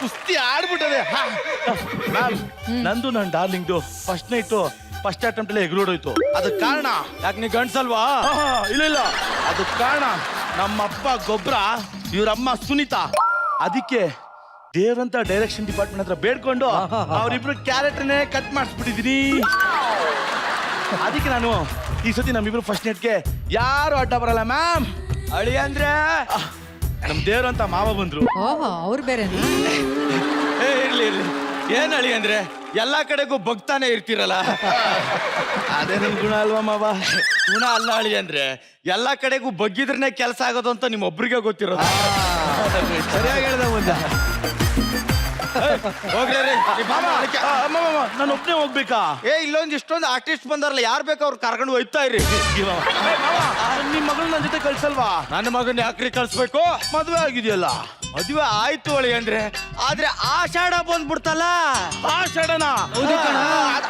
ಕುಸ್ತಿ ಆಡ್ಬಿಟ್ಟದೆ ಮ್ಯಾಮ್ ನಂದು ನನ್ನ ಡಾರ್ಲಿಂಗ್ದು ಫಸ್ಟ್ ನೈಟು ಫಸ್ಟ್ ಅಟೆಂಪ್ಟ್ ಅಲ್ಲಿ ಎಗ್ರೋಡೋಯ್ತು. ಅದಕ್ಕೆ ಕಾರಣ ಯಾಕೆ ನೀ ಗಂಡ್ಸಲ್ವಾ? ಇಲ್ಲ ಇಲ್ಲ, ಅದಕ್ಕೆ ಕಾರಣ ನಮ್ಮಪ್ಪ ಗೊಬ್ಬರ, ಇವ್ರಮ್ಮ ಸುನೀತಾ. ಅದಕ್ಕೆ ದೇವ್ರಂತ ಡೈರೆಕ್ಷನ್ ಡಿಪಾರ್ಟ್ಮೆಂಟ್ ಹತ್ರ ಬೇಡ್ಕೊಂಡು ಅವ್ರಿಬ್ರು ಕ್ಯಾರೆಕ್ಟರ್ನೇ ಕಟ್ ಮಾಡಿಸ್ಬಿಟ್ಟಿದೀನಿ. ಅದಕ್ಕೆ ನಾನು ಈ ಸತಿ ನಮ್ಮಿಬ್ರು ಫಸ್ಟ್ ನೈಟ್ಗೆ ಯಾರು ಅಡ್ಡ ಬರಲ್ಲ ಮ್ಯಾಮ್. ಅಳಿ ಅಂದ್ರೆ ನಮ್ ದೇವ್ರಂತ ಮಾವ ಬಂದ್ರು. ಓಹೋ, ಅವ್ರು ಬೇರೆ. ಇರ್ಲಿ ಇರ್ಲಿ, ಏನ್ ಅಳಿ ಅಂದ್ರೆ ಎಲ್ಲಾ ಕಡೆಗೂ ಬಗ್ತಾನೆ ಇರ್ತೀರಲ್ಲ. ಅದೇ ನಮ್ ಗುಣ ಅಲ್ವಾ ಮಾವ? ಗುಣ ಅಲ್ಲ ಅಳಿ ಅಂದ್ರೆ, ಎಲ್ಲಾ ಕಡೆಗೂ ಬಗ್ಗಿದ್ರನೆ ಕೆಲಸ ಆಗೋದು ಅಂತ ನಿಮ್ಮೊಬ್ರಿಗೆ ಗೊತ್ತಿರೋದು. ಸರಿಯಾಗಿ ಹೇಳ್ದೆ ಮುಂದೆ. ಹೋಗ್ರಿ ನಾನು ಒಬ್ಬನೇ ಹೋಗ್ಬೇಕಾ? ಇಲ್ಲೊಂದು ಇಷ್ಟೊಂದು ಆರ್ಟಿಸ್ಟ್ ಬಂದಾರಲ್ಲ, ಯಾರು ಬೇಕೋ ಅವ್ರು ಕರ್ಕೊಂಡು ಹೋಯ್ತಾ ಇರಿ. ನಿಮ್ ಮಗಳು ನನ್ನ ಜೊತೆ ಕಳ್ಸಲ್ವಾ? ನನ್ನ ಮಗನ್ ಯಾಕ್ರಿ ಕಳ್ಸ್ಬೇಕು? ಮದ್ವೆ ಆಗಿದೆಯಲ್ಲ. ಮದುವೆ ಆಯ್ತು ಅಳಿ ಅಂದ್ರೆ, ಆದ್ರೆ ಆಷಾಢ ಬಂದ್ಬಿಡ್ತಲ್ಲ. ಆಷಾಢನ?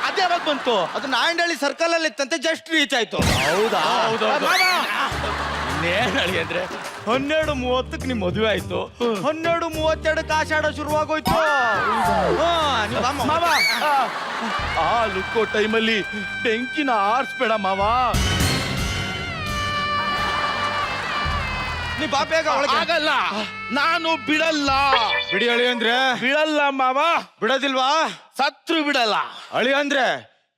ಅದೇ ಯಾವಾಗ ಬಂತು? ಅದು ನಾಯಂಡಹಳ್ಳಿ ಸರ್ಕಲ್ ಅಲ್ಲಿ ಇತ್ತಂತೆ, ಜಸ್ಟ್ ರೀಚ್ ಆಯ್ತು. ಹೌದಾ? ಇನ್ನೇನ್ ಅಳಿ ಅಂದ್ರೆ 12:30ಕ್ಕೆ ನಿಮ್ ಮದುವೆ ಆಯ್ತು, 12:32ಕ್ಕೆ ಆಷಾಢ ಶುರುವಾಗೋಯ್ತು. ಮಾವ ಆ ಲುಕ್ಕೋ ಟೈಮಲ್ಲಿ ಬೆಂಕಿನ ಆರ್ಸ್ಬೇಡ ಮಾವ. ನೀ ಬಾಪೇಗ ಆಗಲ್ಲ, ನಾನು ಬಿಡಲ್ಲ. ಬಿಡಿ ಅಳಿ ಅಂದ್ರೆ. ಬಿಡಲ್ಲ ಮಾವ. ಬಿಡೋದಿಲ್ವಾ? ಸತ್ರು ಬಿಡಲ್ಲ. ಅಳಿ ಅಂದ್ರೆ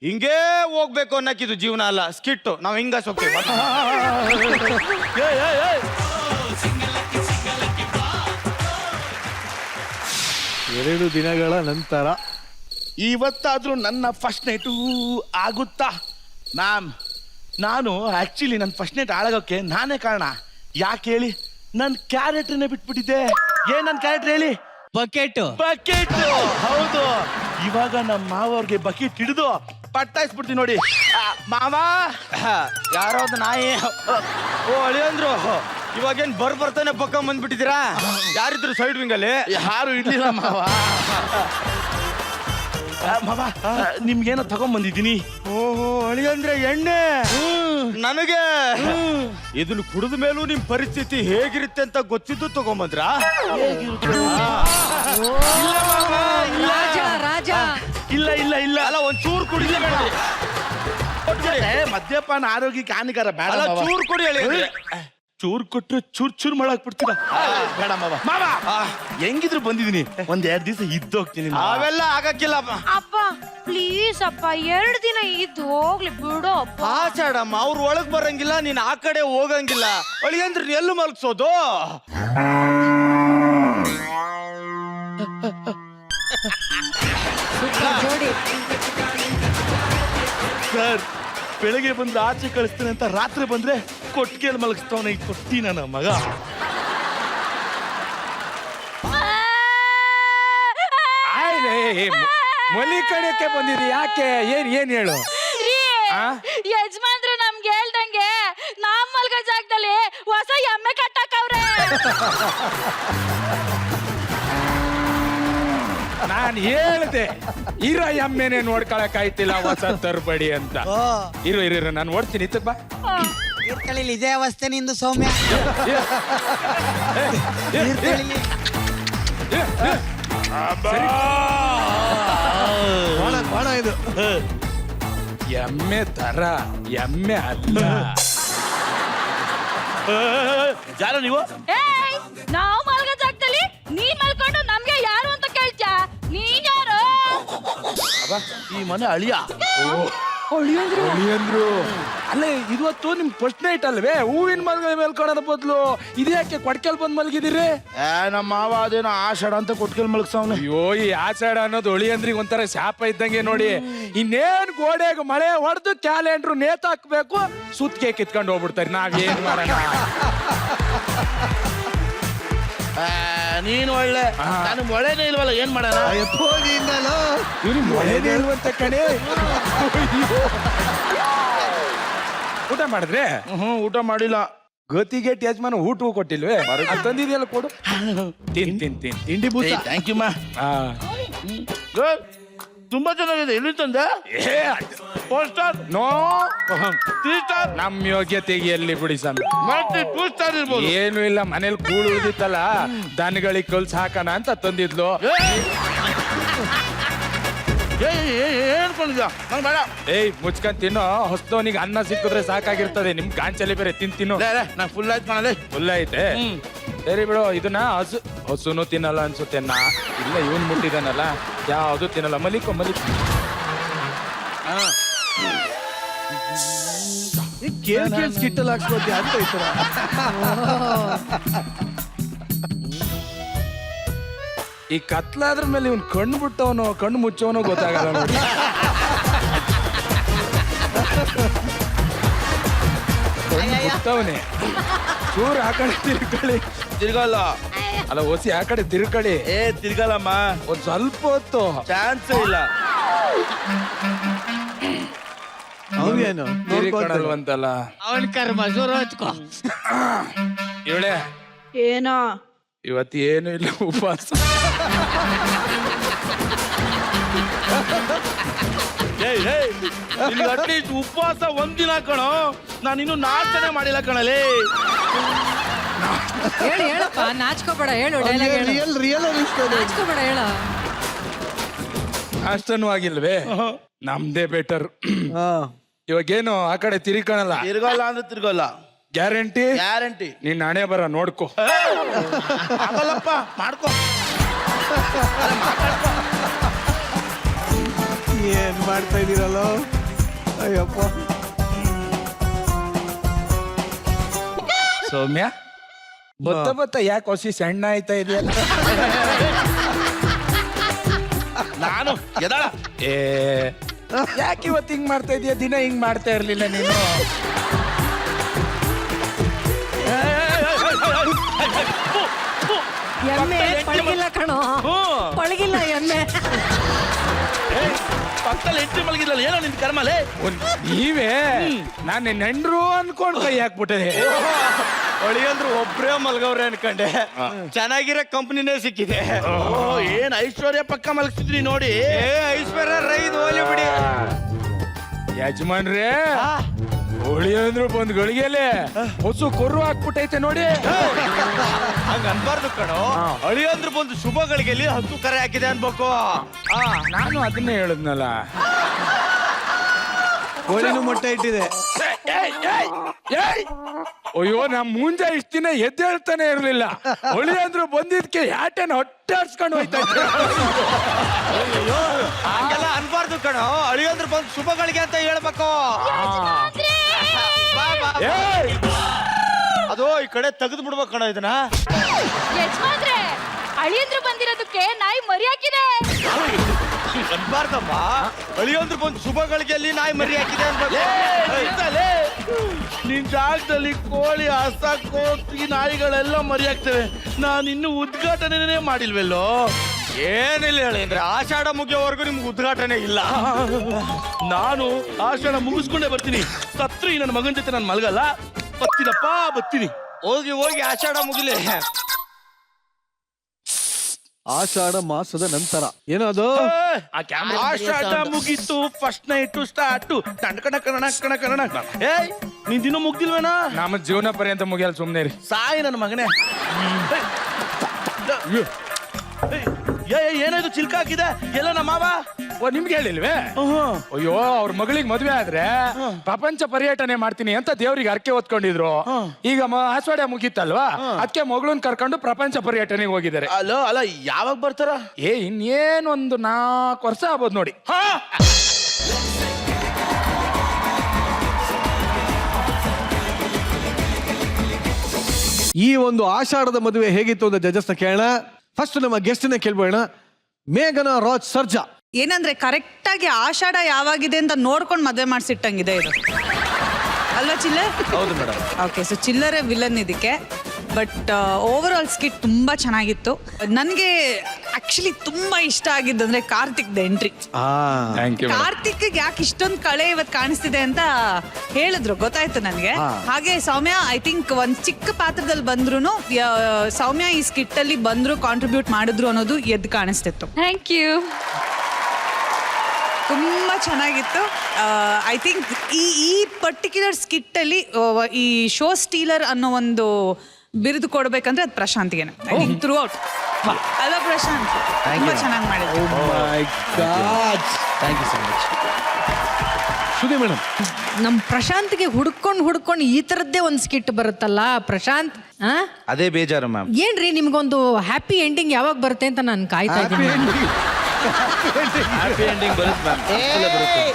ಹಿಂಗೇ ಹೋಗ್ಬೇಕು ಅನ್ನಕ್ಕಿದು ಜೀವನ ಅಲ್ಲ, ಸ್ಕಿಟ್ಟು. ನಾವ್ ಹಿಂಗ ಸೋಗ್ತೀವಿ. ಎರಡು ದಿನಗಳ ನಂತರ ಇವತ್ತಾದ್ರೂ ನನ್ನ ಫಸ್ಟ್ ನೈಟು ಆಗುತ್ತಾ? ಮ್ಯಾಮ್, ನಾನು ಆಕ್ಚುಲಿ ನನ್ನ ಫಸ್ಟ್ ನೈಟ್ ಹಾಳಾಗೋಕೆ ನಾನೇ ಕಾರಣ. ಯಾಕೆ ಹೇಳಿ? ನನ್ನ ಕ್ಯಾರೆಕ್ಟರ್ನೇ ಬಿಟ್ಬಿಟ್ಟಿದ್ದೆ. ಏನ್ ನನ್ನ ಕ್ಯಾರೆಕ್ಟರ್ ಹೇಳಿ? ಬಕೆಟ್. ಬಕೆಟ್. ಹೌದು. ಇವಾಗ ನಮ್ಮ ಮಾವವ್ರಿಗೆ ಬಕೆಟ್ ಹಿಡಿದು ಪಟ್ಟಾಯಿಸ್ಬಿಡ್ತೀನಿ ನೋಡಿ. ಮಾವ ಯಾರೋ ಒಂದು ನಾಯಿ. ಓ ಅಳಿ ಅಂದ್ರು, ಇವಾಗೇನ್ ಬರ್ತಾನೆ ಪಕ್ಕ ಬಂದ್ಬಿಟ್ಟಿದ್ದೀರಾ? ಯಾರಿದ್ರು ಸೈಡ್ ವಿಂಗ್ ಅಲ್ಲಿ? ಯಾರು ಇರ್ಲಿಲ್ಲ ಮಾವ. ಮಾವ ನಿಮ್ಗೇನೋ ತಗೊಂಡ್ಬಂದಿದ್ದೀನಿ. ಓಹೋ ಅಳಿ ಅಂದ್ರೆ ಎಣ್ಣೆ. ನನಗೆ ಇದನ್ನು ಕುಡಿದ ಮೇಲೂ ನಿಮ್ ಪರಿಸ್ಥಿತಿ ಹೇಗಿರುತ್ತೆ ಅಂತ ಗೊತ್ತಿದ್ದು ತಗೊಂಬಂದ್ರ? ರಾಜ ರಾಜ. ಇಲ್ಲ ಇಲ್ಲ ಇಲ್ಲ, ಅಲ್ಲ ಒಂಚೂರು ಕುಡಿಲೇ ಬೇಡ. ಮದ್ಯಪಾನ ಆರೋಗ್ಯಕ್ಕೆ ಹಾನಿಕರ. ಬೇಡ ಅಲ್ಲ ಮಾವ. ಚೂರು ಕುಡಿ ಅಳಿ ಅಂದ್ರೆ. ಚೂರ್ ಕೊಟ್ರೆ ಚೂರ್ ಮಾಡಕ್ ಬಿಡ್ತೀರಾ? ಬೇಡ ಮಾವ. ಮಾವ ಹೆಂಗಿದ್ರು ಬಂದಿದ್ದೀನಿ, ಒಂದ್ 2 ದಿವಸ ಇದ್ದೋಗ್ತೀನಿ. ಅವೆಲ್ಲ ಆಗಕ್ಕಿಲ್ಲ. ಅಪ್ಪ ಪ್ಲೀಸ್ ಅಪ್ಪ, 2 ದಿನ ಇದ್ದು ಹೋಗ್ಲಿ ಬಿಡು ಅಪ್ಪ. ಆಚಾಡಮ್ಮ, ಅವ್ರು ಒಳಗ್ ಬರಂಗಿಲ್ಲ, ನೀನ್ ಆ ಕಡೆ ಹೋಗಂಗಿಲ್ಲ. ಅಳಿ ಅಂದ್ರೆ ನೀ ಎಲ್ಲೂ ಮಲಗ್ಸೋದು? ಜೋಡಿ. ಸರ್, ಬೆಳಗ್ಗೆ ಬಂದ್ರೆ ಆಚೆ ಕಳಿಸ್ತೇನೆ ಅಂತ ರಾತ್ರಿ ಬಂದ್ರೆ ಕೊಟ್ಟಿಗೆಲ್ ಮಲಗಿಸ್ತವನ ಈ ಕೊಟ್ಟಿ ನನ್ನ ಮಗ. ಮಲಿ ಕಡೆಕ್ಕೆ ಬಂದಿರಿ, ಯಾಕೆ? ಏನ್ ಹೇಳು? ಯಜಮಾನ್ರು ನಮ್ಗೆ ಹೇಳ್ದಂಗೆ ನಾಮ್ ಮಲ್ಗೋ ಜಾಗದಲ್ಲಿ ಹೊಸ ಎಮ್ಮೆ ಕಟ್ಟಾಕವ್ರೆ. ನಾನ್ ಹೇಳ್ದೆ ಇರೋ ಎಮ್ಮೆನೆ ನೋಡ್ಕೊಳಕ್ ಆಯ್ತಿಲ್ಲ, ಹೊಸ ತರ್ಬಡಿ ಅಂತ. ಇರು ನಾನು ಓಡ್ತೀನಿ, ಇತ್ತಕ್ ಬಾ. ತೀರ್ಥಹಳ್ಳಿಲಿ ಇದೇ ಅವಸ್ಥೆ ನಿಂದು ಸೌಮ್ಯ. ತೀರ್ಥಹಳ್ಳಿಲಿ ಬಾಣ ಇದು ಎಮ್ಮೆ ತರ, ಎಮ್ಮೆ ಅಲ್ಲ. ಯಾರು ನೀವು? ಏಯ್, ನಾವ್ ಮಲ್ಗೋ ಜಾಗದಲ್ಲಿ ನೀನ್ ಮಲ್ಕೊಂಡು ನಮ್ಗೆ ಯಾರು ಅಂತ ಕೇಳ್ತ್ಯಾ? ನೀನ್ ಯಾರು? ಈ ಮನೆ ಅಳಿಯ. ಅಂದ್ರು ಅಲ್ಲೇ ಇವತ್ತು ನಿಮ್ ಫಸ್ಟ್ ನೈಟ್ ಅಲ್ವೇ? ಹೂವಿನ ಮೇಲ್ಕೊಳೋದ ಬದಲು ಇದ್ಯಾಕೆ ಕೊಡ್ಕೆಲ್ ಬಂದ್ ಮಲಗಿದಿರಿ? ನಮ್ಮ ಮಾವ ಅದೇನೋ ಆಷಾಢ ಅಂತ ಕೊಟ್ಕೆಲ್ ಮಲಗ್ಸವ್ನೆ. ಅಯ್ಯೋ, ಈ ಆಚಾಡ ಅನ್ನೋದು ಒಳಿ ಅಂದ್ರಿಗೆ ಒಂಥರ ಶಾಪ ಇದ್ದಂಗೆ ನೋಡಿ. ಇನ್ನೇನ್ ಗೋಡೆಗೆ ಮಳೆ ಹೊಡೆದು ಕ್ಯಾಲೆಂಡ್ರು ನೇತಾಕ್ಬೇಕು, ಸುತ್ತಿಗೆ ಕಿತ್ಕೊಂಡು ಹೋಗ್ಬಿಡ್ತಾರೆ. ನಾವೇನ್ ಮಾಡೋಣ? ನೀನು ಒಳ್ಳೆ, ನಾನು ಒಳ್ಳೆನೇ ಇಲ್ವಲ್ಲ, ಏನ್ ಮಾಡೋಣ? ಮೊಳೆನೇ ಇಲ್ವಂತ ಕಣೆ. ಊಟ ಮಾಡಿದ್ರೆ? ಊಟ ಮಾಡಿಲ್ಲ. ಗತಿಗೆ ಯಜಮಾನ ಊಟವೂ ಕೊಟ್ಟಿಲ್ವೇ? ತಂದಿದೆಯಲ್ಲ ಕೊಡು. ತಿನ್ ತಿನ್ ತಿನ್ ತಿಂಡಿ ಬೂಸ. ಥ್ಯಾಂಕ್ ಯು ಮಾ. ತುಂಬಾ ಚೆನ್ನಾಗಿದೆ. ಎಲ್ಲಿ ತಂದೆ? ಏ 4 ಸ್ಟಾರ್, ನೋ 3 ಸ್ಟಾರ್, ನಮ್ ಯೋಗ್ಯತೆಗೆ ಎಲ್ಲಿ ಬಿಡಿ ಸ್ವಾಮಿ. ಮತ್ತೆ 2 ಸ್ಟಾರ್ ಇರ್ಬೋದು. ಏನು ಇಲ್ಲ, ಮನೇಲಿ ಕೂಳು ಉಳಿದಿತ್ತಲ್ಲ ದನಗಳಿಗೆ ಕಲ್ಸ್ ಹಾಕೋಣ ಅಂತ ತಂದಿದ್ಲು. ಏನ್ಕೊಂಡಿದ್ಯಾ? ನಂಗೆ ಬೇಡ. ಏಯ್ ಮುಚ್ಕೊಂಡ್ ತಿನ್ನೋ, ಹೊಸದವನಿಗೆ ಅನ್ನ ಸಿಕ್ಕಿದ್ರೆ ಸಾಕಾಗಿರ್ತದೆ. ನಿಮ್ ಗಾಂಚಲಿ ಬೇರೆ ತಿನ್ನು. ನಂಗೆ ಫುಲ್ ಆಯ್ತು ಕಣಲೆ. ಫುಲ್ ಐತೆ. ಸರಿ ಬಿಡು, ಇದನ್ನ ಹಸುನು ತಿನ್ನಲ್ಲ ಅನ್ಸುತ್ತೆ. ಇಲ್ಲ ಇವನ್ ಮುಟ್ಟಿದಾನಲ್ಲ, ಯಾವ್ದು ತಿನ್ನಲ್ಲ. ಮಲಿಕೋ. ಸ್ಕಿಟ್ಟಲ್ಲಿ ಹಾಕ್ಸ್ಕೊತಿ ಅಂತ ಈ ತರ. ಈ ಕತ್ಲಾದ್ರ ಮೇಲೆ ಇವ್ನ್ ಕಣ್ಣು ಬಿಟ್ಟವನೋ ಕಣ್ಣು ಮುಚ್ಚವನೋ ಗೊತ್ತಾಗಲ್ಲ ನೋಡಿ. ಬಿಟ್ಟವನೇ ಚೂರು ಆ ಕಡೆ ತಿರ್ಕೊಳ್ಳಿ. ತಿರ್ಗಲ್ಲ. ಅಲ್ಲ ಹೊಸಿ ಆ ಕಡೆ ತಿರ್ಕೊಳ್ಳಿ. ತಿರ್ಗಲ್ಲಮ್ಮ. ಒಂದ್ ಸ್ವಲ್ಪ ಹೊತ್ತು ಚಾನ್ಸ್ ಇಲ್ಲ. ಅವ್ನೇನು ತಿರ್ಕೊಳ್ಳಲ್ವಂತಲ್ಲ ಅವನ್ ಕರ್ಮ ಜೋರ ಹಚ್ಕೋ. ಇವಳೆ ಏನೋ ಇವತ್ತು ಏನು ಇಲ್ಲ, ಉಪವಾಸ. ಅಟ್ಲೀಸ್ಟ್ ಉಪವಾಸ ಒಂದಿನ ಕಣೋ. ನಾನು ಇನ್ನು ನಾಷ್ಟನೇ ಮಾಡಿಲ್ಲ ಕಣಲೇ. ಹೇಳಪ್ಪ, ನಾಚ್ಕೋಬೇಡ, ಹೇಳು ಡೈಲಾಗ್ ಹೇಳು. ರಿಯಲ್ ಅನಿಸ್ತದೆ. ನಾಚ್ಕೋಬೇಡ, ಹೇಳ. ಅಷ್ಟನೂ ಆಗಿಲ್ವೇ? ನಮ್ದೇ ಬೆಟರ್. ಹಾ ಇವಾಗೇನು ಆ ಕಡೆ ತಿರ್ಕಣಲ್ಲ. ತಿರ್ಗಲ್ಲ ಅಂದ್ರೆ ತಿರ್ಗಲ್ಲ. ಗ್ಯಾರಂಟಿ? ಗ್ಯಾರಂಟಿ. ನಿನ್ನ ಹಣೆ ಬರ ನೋಡ್ಕೋ. ಆಗಲ್ಲಪ್ಪ, ಮಾಡ್ಕೋ. ಏನ್ ಮಾಡ್ತಾ ಇದೀರಲ್ಲ? ಅಯ್ಯಪ್ಪ. ಸೌಮ್ಯ ಬತ್ತ ಯಾಕೆ ಹೊಸಿ ಸಣ್ಣ ಆಯ್ತಾ ಇದೆಯಲ್ಲ? ನಾನು ಎದಾಳ. ಯಾಕೆ ಇವತ್ತು ಹಿಂಗ್ ಮಾಡ್ತಾ ಇದೀಯ? ದಿನ ಹಿಂಗ್ ಮಾಡ್ತಾ ಇರ್ಲಿಲ್ಲ ನೀನು. ಎಮ್ಮೆ ಪಳಗಿಲ್ಲ ಕಣೋ, ಪಳಗಿಲ್ಲ ಎಮ್ಮೆ. ಪಕ್ಕದಲ್ಲಿ ಎಂಟ್ರಿ ಮಲಗಿದ್ರಲ್ಲ, ಏನೋ ನಿನ್ ಕರ್ಮಲೇ. ನೀವೇ ನಾನು ನಿನ್ನ ಹೆಂಡ್ರು ಅನ್ಕೊಂಡ್ ಕೈ ಹಾಕ್ಬಿಟ್ಟೆ. ಒಳಿಯಂದ್ರು ಒಬ್ರೇ ಮಲ್ಗವ್ರೆ ಅನ್ಕಂಡೆ. ಚೆನ್ನಾಗಿರೋ ಕಂಪ್ನಿನೇ ಸಿಕ್ಕಿದೆ. ಏನ್ ಐಶ್ವರ್ಯ ಪಕ್ಕ ಮಲಗಿಸಿದ್ರಿ ನೋಡಿ. ಐಶ್ವರ್ಯ ರೈದು ಹೋಲಿ ಬಿಡಿ. ಯಜಮಾನ್ರೇ, ಹೋಳಿ ಅಂದ್ರು ಬಂದ್ ಗಳಿಗೆಲೆ ಹೊಸು ಕೊರ್ರು ಹಾಕ್ಬಿಟ್ಟೈತೆ ನೋಡಿ. ಹಂಗ ಅನ್ಬಾರ್ದು ಕಣೋ. ಅಳಿಯಂದ್ರು ಬಂದು ಶುಭಗಳಿಗೆ ಹಸು ಕರೆ ಹಾಕಿದೆ ಅನ್ಬೇಕು. ನಾನು ಅದನ್ನೇ ಹೇಳಿದ್ನಲ್ಲ. ಕೋಳಿನೂ ಮೊಟ್ಟೆ ಇಟ್ಟಿದೆ. ಅಯ್ಯೋ, ನಮ್ ಮುಂಜ ಇಷ್ಟ ದಿನ ಎದ್ದೇಳ್ತಾನೆ ಇರ್ಲಿಲ್ಲ. ಹೋಳಿ ಅಂದ್ರು ಬಂದಿದ್ಕೆ ಯಾಟೆನ ಹೊಟ್ಟೆ ಹರ್ಸ್ಕೊಂಡು ಹೋಯ್ತಾ ಇದ್ದೆ. ಹಂಗೆಲ್ಲ ಅನ್ಬಾರ್ದು ಕಣೋ. ಅಳಿಯಂದ್ರು ಬಂದು ಶುಭಗಳಿಗೆ ಅಂತ ಹೇಳ್ಬೇಕು. ಅದು ಈ ಕಡೆ ತೆಗೆದು ಬಿಡ್ಬೇಕು ಕಣೋ ಇದನ್ನ. ಯಜಮಾನ್ರೆ, ಅಳಿಯಂದ್ರು ಬಂದಿರೋದಕ್ಕೆ ನಾಯಿ ಮರಿ ಹಾಕಿದೆ. ಅನ್ಬಾರ್ದಮ್ಮ. ಅಳಿಯಂದ್ರು ಬಂದು ಶುಭಗಳಿಗೆ ನಾಯಿ ಮರಿ ಹಾಕಿದೆ ಅನ್ಬೇಕು. ನಿನ್ ಜಾಗದಲ್ಲಿ ಕೋಳಿ, ಹಸ, ಕೋತಿ, ನಾಯಿಗಳೆಲ್ಲ ಮರಿ ಹಾಕ್ತೇವೆ. ನಾನು ಇನ್ನು ಉದ್ಘಾಟನೆ ಮಾಡಿಲ್ವೆಲ್ಲೋ. ಏನಿಲ್ಲ ಹೇಳಿ ಅಂದ್ರೆ ಆಷಾಢ ಮುಗಿಯೋವರೆಗೂ ನಿಮ್ಗೆ ಉದ್ಘಾಟನೆ ಇಲ್ಲ. ನಾನು ಆಷಾಢ ಮುಗಿಸ್ಕೊಂಡೇ ಬರ್ತೀನಿ. ಸತ್ರು ಈ ನನ್ನ ಮಗನ ಜೊತೆ ನಾನು ಮಲಗಲ್ಲ. ಬತ್ತೀನಪ್ಪ, ಬತ್ತೀನಿ. ಹೋಗಿ ಹೋಗಿ ಆಷಾಢ ಮುಗಿಲಿ. ಆಷಾಢ ಮಾಸದ ನಂತರ ಏನದು? ಆಷಾಢ ಮುಗೀತು, ಫಸ್ಟ್ ನೈಟು ಸ್ಟಾರ್ಟು. ಕಣ ಕಣ ಕಣ ಕಣ. ಏಯ್, ನೀನ್ ದಿನ ಮುಗ್ದಿಲ್ವೇನಾ? ನಮ್ಮ ಜೀವನ ಪರ್ಯಂತ ಮುಗಿಯಲ್ಲ, ಸುಮ್ನೆ ರೀ. ಸಾಯಿ ನನ್ನ ಮಗನೇ. ಏನಾಯ್ತು? ಚಿಲ್ಕ ಹಾಕಿದೆ ಎಲ್ಲ ನಮ್ಮ ಮಾವ. ನಿಮ್ಗೆ ಹೇಳಿಲ್ವೇ? ಅಯ್ಯೋ, ಅವ್ರ ಮಗಳಿಗೆ ಮದ್ವೆ ಆದ್ರೆ ಪ್ರಪಂಚ ಪರ್ಯಟನೆ ಮಾಡ್ತೀನಿ ಅಂತ ದೇವ್ರಿಗೆ ಅರ್ಕೆ ಹೊತ್ಕೊಂಡಿದ್ರು. ಈಗ ಆಷಾಢ ಮುಗೀತಲ್ವಾ, ಅದಕ್ಕೆ ಮಗಳನ್ನ ಕರ್ಕೊಂಡು ಪ್ರಪಂಚ ಪರ್ಯಟನೆಗೆ ಹೋಗಿದ್ದಾರೆ. ಅಲ್ಲ ಯಾವಾಗ ಬರ್ತಾರ? ಇನ್ನೇನೊಂದು 4 ವರ್ಷ ಆಗ್ಬೋದು ನೋಡಿ. ಈ ಒಂದು ಆಷಾಢದ ಮದುವೆ ಹೇಗಿತ್ತು ಅಂತ ಜಜಸ್ನ ಕೇಳೋಣ. ಫಸ್ಟ್ ನಮ್ಮ ಗೆಸ್ಟ್ನ ಕೇಳ್ಬೋಣ. ಮೇಘನಾ ರಾಜ್ ಸರ್ಜಾ. ಏನಂದ್ರೆ ಕರೆಕ್ಟ್ ಆಗಿ ಆಷಾಢ ಯಾವಾಗಿದೆ ಅಂತ ನೋಡ್ಕೊಂಡು ಮದುವೆ ಮಾಡಿಸಿಟ್ಟಂಗಿದೆ ಇದು ಅಲ್ವಾ ಚಿಲ್ಲರ್? ಹೌದು ಮೇಡಮ್. ಓಕೆ, ಸೊ ಚಿಲ್ಲರೇ ವಿಲನ್ ಇದಕ್ಕೆ. ಬಟ್ ಓವರ್ ಆಲ್ ಸ್ಕಿಟ್ ತುಂಬಾ ಚೆನ್ನಾಗಿತ್ತು. ನನಗೆ ಆಕ್ಚುಲಿ ತುಂಬಾ ಇಷ್ಟ ಆಗಿದ್ದಂದ್ರೆ ಕಾರ್ತಿಕ್ ಎಂಟ್ರಿ. ಕಾರ್ತಿಕ್ ಯಾಕೆ ಇಷ್ಟೊಂದು ಕಳೆ ಇವತ್ತು ಕಾಣಿಸ್ತಿದೆ ಅಂತ ಹೇಳಿದ್ರು, ಗೊತ್ತಾಯ್ತು ನನಗೆ. ಹಾಗೆ ಸೌಮ್ಯ ಐ ಥಿಂಕ್ ಒಂದ್ ಚಿಕ್ಕ ಪಾತ್ರದಲ್ಲಿ ಬಂದ್ರು ಸೌಮ್ಯ ಈ ಸ್ಕಿಟ್ ಅಲ್ಲಿ ಬಂದ್ರು ಕಾಂಟ್ರಿಬ್ಯೂಟ್ ಮಾಡಿದ್ರು ಅನ್ನೋದು ಎದ್ದು ಕಾಣಿಸ್ತಿತ್ತು. Thank you. ತುಂಬ ಚೆನ್ನಾಗಿತ್ತು. ಐ ಥಿಂಕ್ ಈ ಪರ್ಟಿಕ್ಯುಲರ್ ಸ್ಕಿಟ್ಟಲ್ಲಿ ಈ ಶೋ ಸ್ಟೀಲರ್ ಅನ್ನೋ ಒಂದು ಬಿರುದು ಕೊಡ್ಬೇಕಂದ್ರೆ ಅದು ಪ್ರಶಾಂತ್ಗೆ. ಐ ಥಿಂಕ್ ಥ್ರೂ ಔಟ್ ಅಲ್ಲ ಪ್ರಶಾಂತ್ ತುಂಬ ಚೆನ್ನಾಗಿ ಮಾಡಿದ್ರು. Thank you so much. Shruti madam, ನಮ್ ಪ್ರಶಾಂತ್ಗೆ ಹುಡ್ಕೊಂಡು ಈ ತರದ್ದೇ ಒಂದ್ ಸ್ಕಿಟ್ ಬರುತ್ತಲ್ಲ ಪ್ರಶಾಂತ್. ಅದೇ ಬೇಜಾರು ಮ್ಯಾಮ್. ಏನ್ರಿ ನಿಮ್ಗೊಂದು ಹ್ಯಾಪಿ ಎಂಡಿಂಗ್ ಯಾವಾಗ ಬರುತ್ತೆ ಅಂತ ನಾನು ಕಾಯ್ತಾ ಇದ್ದೀನಿ. ಹ್ಯಾಪಿ ಎಂಡಿಂಗ್ ಬರುತ್ತೆ ಮ್ಯಾಮ್.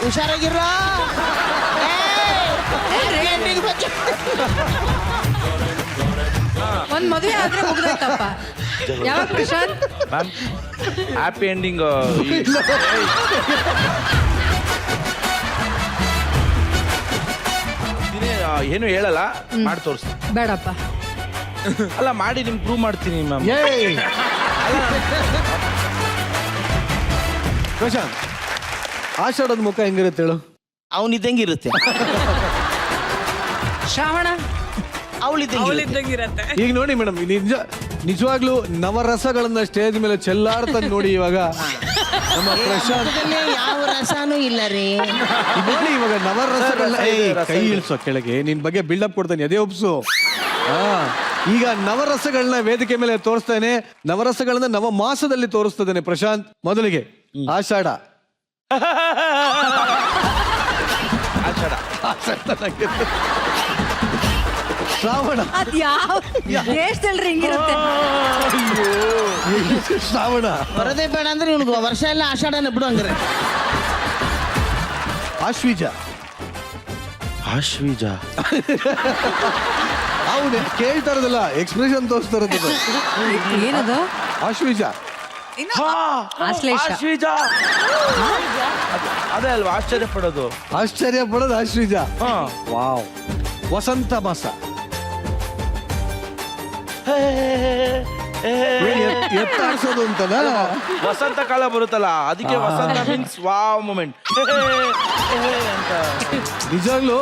ಹುಷಾರಾಗಿರೋ ಒಂದ್ ಮದುವೆ ಆದ್ರೆ ಮುಗ್ದೋಯ್ತಪ್ಪ. ಯಾವಾಗ ಪ್ರಶಾಂತ್? ಮ್ಯಾಮ್ ಹ್ಯಾಪಿ ಎಂಡಿಂಗ್ ಏನು ಹೇಳಲ್ಲ, ಮಾಡಿ ತೋರಿಸ್ತೀನಿ. ಬೇಡಪ್ಪ. ಅಲ್ಲ ಮಾಡಿ ನಿಮ್ಗೆ ಪ್ರೂವ್ ಮಾಡ್ತೀನಿ ಮ್ಯಾಮ್. ಏಯ್ ಪ್ರಶಾಂತ್, ಆಷಾಢದ ಮುಖ ಹೆಂಗಿರುತ್ತೆ ಹೇಳು? ಅವನಿದ್ದಂಗಿರುತ್ತೆ, ಶ್ರಾವಣ ಅವಳಿದ್ದಂಗಿರತ್ತೆ. ಈಗ ನೋಡಿ ಮೇಡಮ್, ನಿಜವಾಗ್ಲೂ ನವರಸಗಳನ್ನ ಸ್ಟೇಜ್ ಮೇಲೆ ಚೆಲ್ಲಾಡ್ತಾನೆ ನೋಡಿ ಇವಾಗ ನಮ್ಮ ಪ್ರಶಾಂತ್. ಯಾವ ರಸನೂ ಇಲ್ಲ ರೀ. ನೋಡಿ ಇವಾಗ ನವರಸಗಳನ್ನ ಕೈ ಇಳಿಸೋ ಕೆಳಗೆ ನಿನ್ ಬಗ್ಗೆ ಬಿಲ್ಡಪ್ ಕೊಡ್ತಾನೆ, ಅದೇ ಒಪ್ಸು. ಈಗ ನವರಸಗಳನ್ನ ವೇದಿಕೆ ಮೇಲೆ ತೋರಿಸ್ತಾನೆ. ನವರಸಗಳನ್ನ ನವ ಮಾಸದಲ್ಲಿ ತೋರಿಸ್ತದಾನೆ ಪ್ರಶಾಂತ್. ಮೊದಲಿಗೆ ಆಷಾಢ. ಶ್ರಾವಣ. ಅದ್ ಯಾವ ದೇಶದಲ್ರಿ ಹಿಂಗಿರುತ್ತೆ? ಶ್ರಾವಣ. ಬರೋದೇ ಬೇಡ ಅಂದ್ರೆ ಇವ್ನಿಗೆ ವರ್ಷ ಎಲ್ಲ ಆಷಾಢನ ಬಿಡು ಹಂಗಾರೆ. ಆಶ್ವೀಜ. ಆಶ್ವೀಜ ಹೌದು, ಕೇಳ್ತಾ ಇರೋದಲ್ಲ, ಎಕ್ಸ್ಪ್ರೆಷನ್ ತೋರಿಸ್ತಾ ಇರೋದು. ಏನದು? ಆಶ್ವೀಜ. ಆಶ್ಲೇಷ. ಆಶ್ವೀಜ ಅದೇ ಅಲ್ವಾ ಆಶ್ಚರ್ಯ ಪಡೋದು. ಆಶ್ಚರ್ಯ ಪಡೋದು ಆಶ್ವೀಜ. ಹಾ. ವಾವ್. ವಸಂತ ಮಾಸ. ಎತ್ತಾಡ್ಸೋದು ಅಂತಲ್ಲ, ವಸಂತ ಕಾಲ ಬರುತ್ತಲ್ಲ, ಅದಕ್ಕೆ ವಸಂತ ಮೀನ್ಸ್ ವಾವ್ ಮೂಮೆಂಟ್ ಅಂತ. ನಿಜವಾಗ್ಲೂ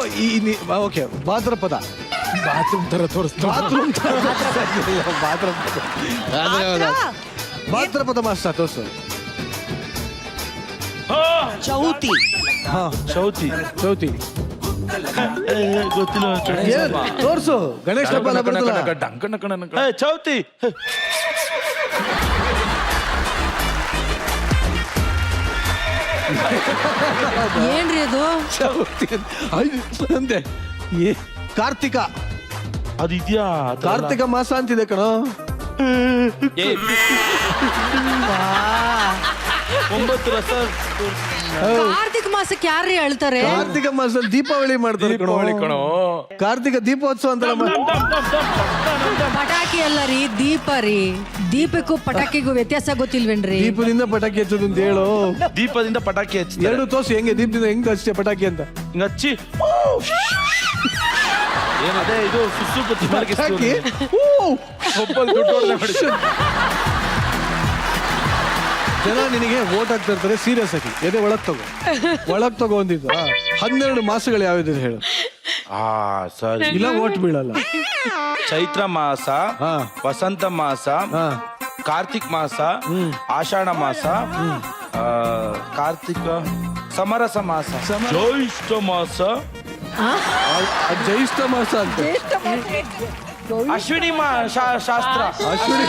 ಓಕೆ. ಭಾದ್ರಪದ. ಬಾತ್ರೂಮ್ ತರ ತೋರಿಸ್ತಾ. ಭಾದ್ರಪದ ಮಾಸ ತೋರ್ಸು. ಚೌತಿ. ಹಾ, ಚೌತಿ ಚೌತಿ ಗೊತ್ತಿಲ್ಲ. ಏನ್? ತೋರ್ಸು. ಗಣೇಶ ಹಬ್ಬ ಬರುತ್ತಲ್ಲ. ಚೌತಿ ಏನ್ರಿ ಅದು? ಚೌತಿ ಅಂತೆ. ಕಾರ್ತಿಕ. ಅದು ಇದೆಯಾ? ಕಾರ್ತಿಕ ಮಾಸ ಅಂತಿದೆ ಕಣೋ. 9 ರಸ. ಕಾರ್ತಿಕ ಮಾಸಕ್ಕೆ ಯಾರ್ರಿ ಅಳ್ತಾರೆ? ಕಾರ್ತಿಕ ಮಾಸದಲ್ಲಿ ದೀಪಾವಳಿ ಮಾಡ್ತಾರೆ ಕಣೋ. ಕಾರ್ತಿಕ ದೀಪೋತ್ಸವ ಅಂತ. ಪಟಾಕಿ ಅಲ್ಲ ರೀ, ದೀಪ ರೀ. ದೀಪಕ್ಕೂ ಪಟಾಕಿಗೂ ವ್ಯತ್ಯಾಸ ಗೊತ್ತಿಲ್ವೇನ್ರಿ? ದೀಪದಿಂದ ಪಟಾಕಿ ಹಚ್ಚೋದು ಅಂತ ಹೇಳು. ದೀಪದಿಂದ ಪಟಾಕಿ ಹಚ್ಚಿ ಎರಡು ತೋರ್ಸು ಹೆಂಗೆ ದೀಪದಿಂದ ಹೆಂಗ್ ಹಚ್ಚೆ ಪಟಾಕಿ ಅಂತ. ಹಿಂಗ್ ಹಚ್ಚಿ ಏನದೇ ಇದು ಸುಸುಪತಿ ಪಟಾಕಿ. ಜನ ನಿನಗೆ ವೋಟ್ ಹಾಕ್ತಾ ಇರ್ತಾರೆ. ಸೀರಿಯಸ್ ಆಗಿ ಎದೆ ಒಳಗ್ ತಗೋ ಅಂದಿದ್ದು. 12 ಮಾಸಗಳು ಯಾವ್ದು ಹೇಳು? ಸರಿ. ಇಲ್ಲ ವೋಟ್ ಬೀಳಲ್ಲ. ಚೈತ್ರ ಮಾಸ, ಹಾ. ವಸಂತ ಮಾಸ, ಹಾ. ಕಾರ್ತಿಕ್ ಮಾಸ, ಆಷಾಢ ಮಾಸ, ಕಾರ್ತಿಕ ಸಮರಸ ಮಾಸ, ಜ್ಯೇಷ್ಠ ಮಾಸ, ಜ್ಯೇಷ್ಠ ಮಾಸ ಅಂತ. ಅಶ್ವಿನಿ ಶಾಸ್ತ್ರ. ಅಶ್ವಿನಿ.